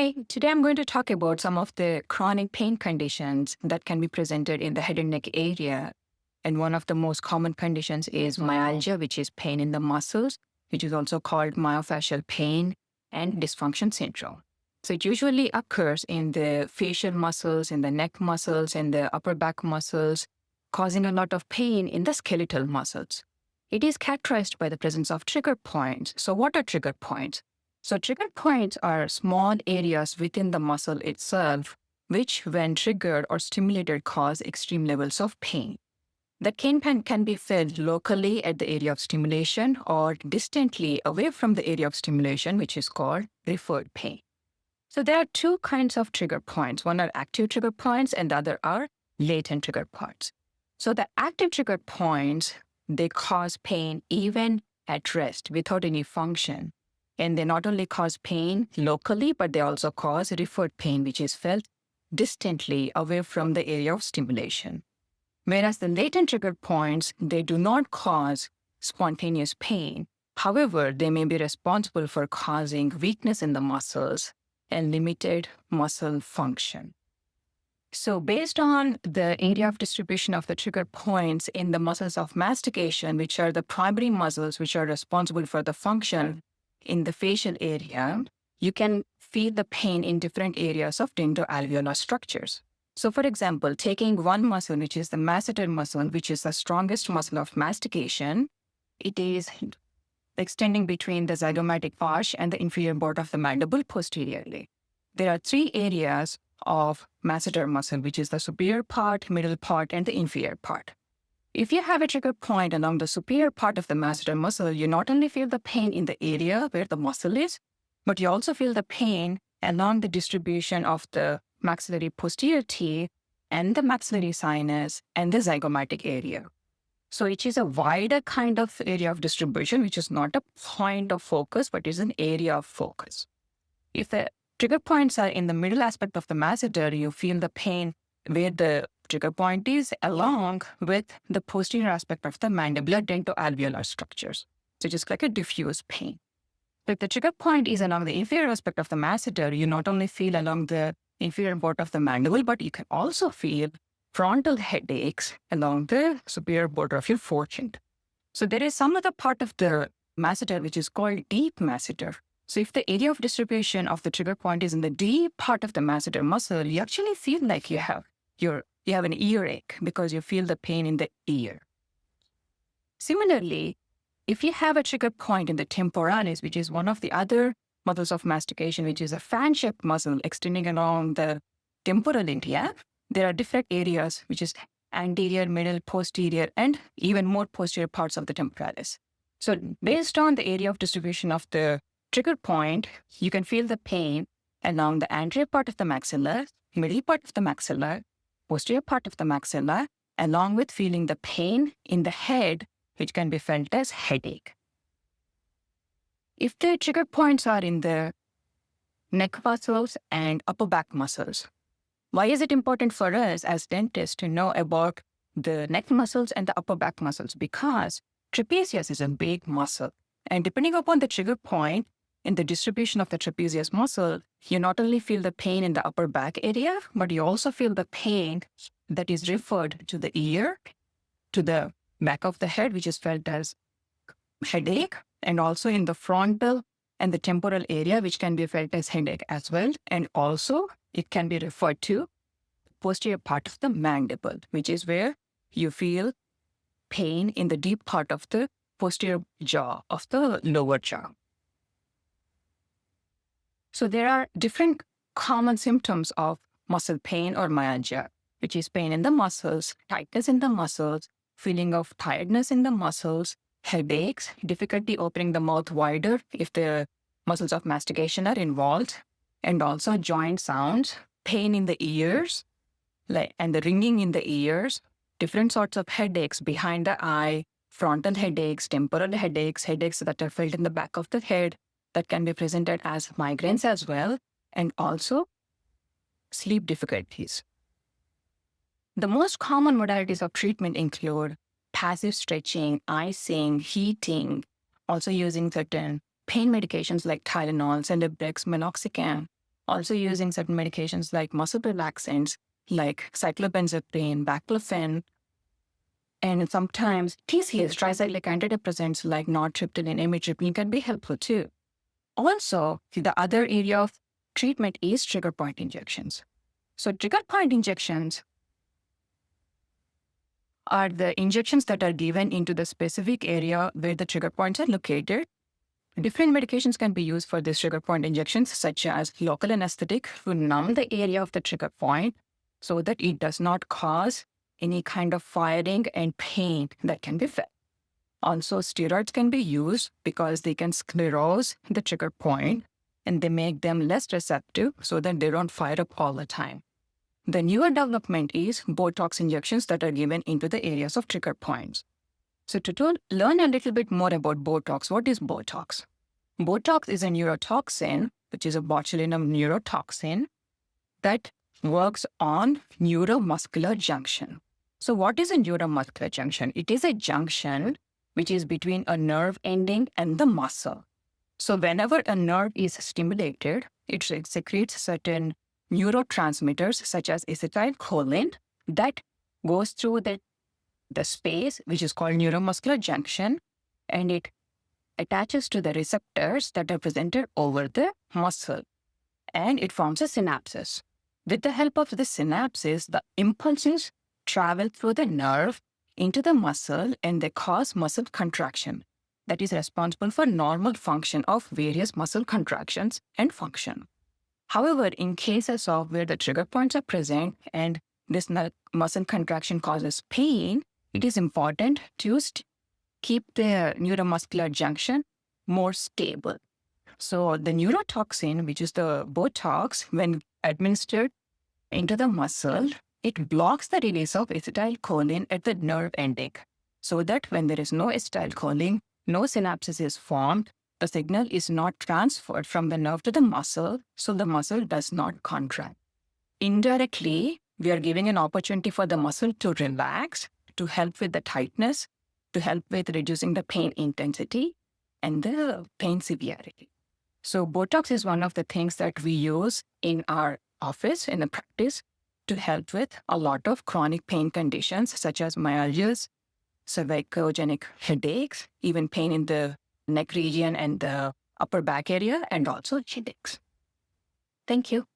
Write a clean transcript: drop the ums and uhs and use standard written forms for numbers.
Hi, today I'm going to talk about some of the chronic pain conditions that can be presented in the head and neck area. And one of the most common conditions is myalgia, which is pain in the muscles, which is also called myofascial pain and dysfunction syndrome. So it usually occurs in the facial muscles, in the neck muscles, and the upper back muscles, causing a lot of pain in the skeletal muscles. It is characterized by the presence of trigger points. So what are trigger points? So trigger points are small areas within the muscle itself, which when triggered or stimulated cause extreme levels of pain. The pain can be felt locally at the area of stimulation or distantly away from the area of stimulation, which is called referred pain. So there are two kinds of trigger points. One are active trigger points and the other are latent trigger points. So the active trigger points, they cause pain even at rest without any function. And they not only cause pain locally, but they also cause referred pain, which is felt distantly away from the area of stimulation. Whereas the latent trigger points, they do not cause spontaneous pain. However, they may be responsible for causing weakness in the muscles and limited muscle function. So based on the area of distribution of the trigger points in the muscles of mastication, which are the primary muscles which are responsible for the function in the facial area, you can feel the pain in different areas of dendroalveolar structures. So for example, taking one muscle, which is the masseter muscle, which is the strongest muscle of mastication, it is extending between the zygomatic arch and the inferior border of the mandible posteriorly. There are three areas of masseter muscle, which is the superior part, middle part, and the inferior part. If you have a trigger point along the superior part of the masseter muscle, you not only feel the pain in the area where the muscle is, but you also feel the pain along the distribution of the maxillary posterior teeth and the maxillary sinus and the zygomatic area. So it is a wider kind of area of distribution, which is not a point of focus, but is an area of focus. If the trigger points are in the middle aspect of the masseter, you feel the pain where the trigger point is along with the posterior aspect of the mandibular dentoalveolar structures. So just like a diffuse pain. So if the trigger point is along the inferior aspect of the masseter, you not only feel along the inferior border of the mandible, but you can also feel frontal headaches along the superior border of your forehead. So there is some other part of the masseter which is called deep masseter. So if the area of distribution of the trigger point is in the deep part of the masseter muscle, you actually feel like you have an earache because you feel the pain in the ear. Similarly, if you have a trigger point in the temporalis, which is one of the other muscles of mastication, which is a fan-shaped muscle extending along the temporal area, there are different areas, which is anterior, middle, posterior, and even more posterior parts of the temporalis. So based on the area of distribution of the trigger point, you can feel the pain along the anterior part of the maxilla, middle part of the maxilla, posterior part of the maxilla, along with feeling the pain in the head, which can be felt as headache. If the trigger points are in the neck muscles and upper back muscles, why is it important for us as dentists to know about the neck muscles and the upper back muscles? Because trapezius is a big muscle. And depending upon the trigger point in the distribution of the trapezius muscle, you not only feel the pain in the upper back area, but you also feel the pain that is referred to the ear, to the back of the head, which is felt as headache, and also in the frontal and the temporal area, which can be felt as headache as well. And also it can be referred to the posterior part of the mandible, which is where you feel pain in the deep part of the posterior jaw of the lower jaw. So there are different common symptoms of muscle pain or myalgia, which is pain in the muscles, tightness in the muscles, feeling of tiredness in the muscles, headaches, difficulty opening the mouth wider if the muscles of mastication are involved, and also joint sounds, pain in the ears, and the ringing in the ears, different sorts of headaches behind the eye, frontal headaches, temporal headaches, headaches that are felt in the back of the head that can be presented as migraines as well, and also sleep difficulties. The most common modalities of treatment include passive stretching, icing, heating, also using certain pain medications like Tylenol, Celebrex, meloxicam, Also using certain medications like muscle relaxants, like cyclobenzaprine, baclofen, and sometimes TCS, tricyclic antidepressants like nortriptyline, amitriptyline can be helpful too. Also, the other area of treatment is trigger point injections. So trigger point injections are the injections that are given into the specific area where the trigger points are located. Different medications can be used for these trigger point injections, such as local anesthetic to numb the area of the trigger point so that it does not cause any kind of firing and pain that can be felt. Also, steroids can be used because they can sclerose the trigger point and they make them less receptive so that they don't fire up all the time. The newer development is Botox injections that are given into the areas of trigger points. So to learn a little bit more about Botox, what is Botox? Botox is a neurotoxin, which is a botulinum neurotoxin that works on neuromuscular junction. So what is a neuromuscular junction? It is a junction which is between a nerve ending and the muscle. So whenever a nerve is stimulated, it secretes certain neurotransmitters such as acetylcholine that goes through the space which is called neuromuscular junction, and it attaches to the receptors that are presented over the muscle, and it forms a synapses. With the help of the synapses, the impulses travel through the nerve into the muscle and they cause muscle contraction that is responsible for normal function of various muscle contractions and function. However, in cases of where the trigger points are present and this muscle contraction causes pain, it is important to keep the neuromuscular junction more stable. So the neurotoxin, which is the Botox, when administered into the muscle, it blocks the release of acetylcholine at the nerve ending, so that when there is no acetylcholine, no synapses is formed, the signal is not transferred from the nerve to the muscle, so the muscle does not contract. Indirectly, we are giving an opportunity for the muscle to relax, to help with the tightness, to help with reducing the pain intensity and the pain severity. So Botox is one of the things that we use in our office, in the practice, to help with a lot of chronic pain conditions such as myalgias, cervicogenic headaches, even pain in the neck region and the upper back area, and also headaches. Thank you.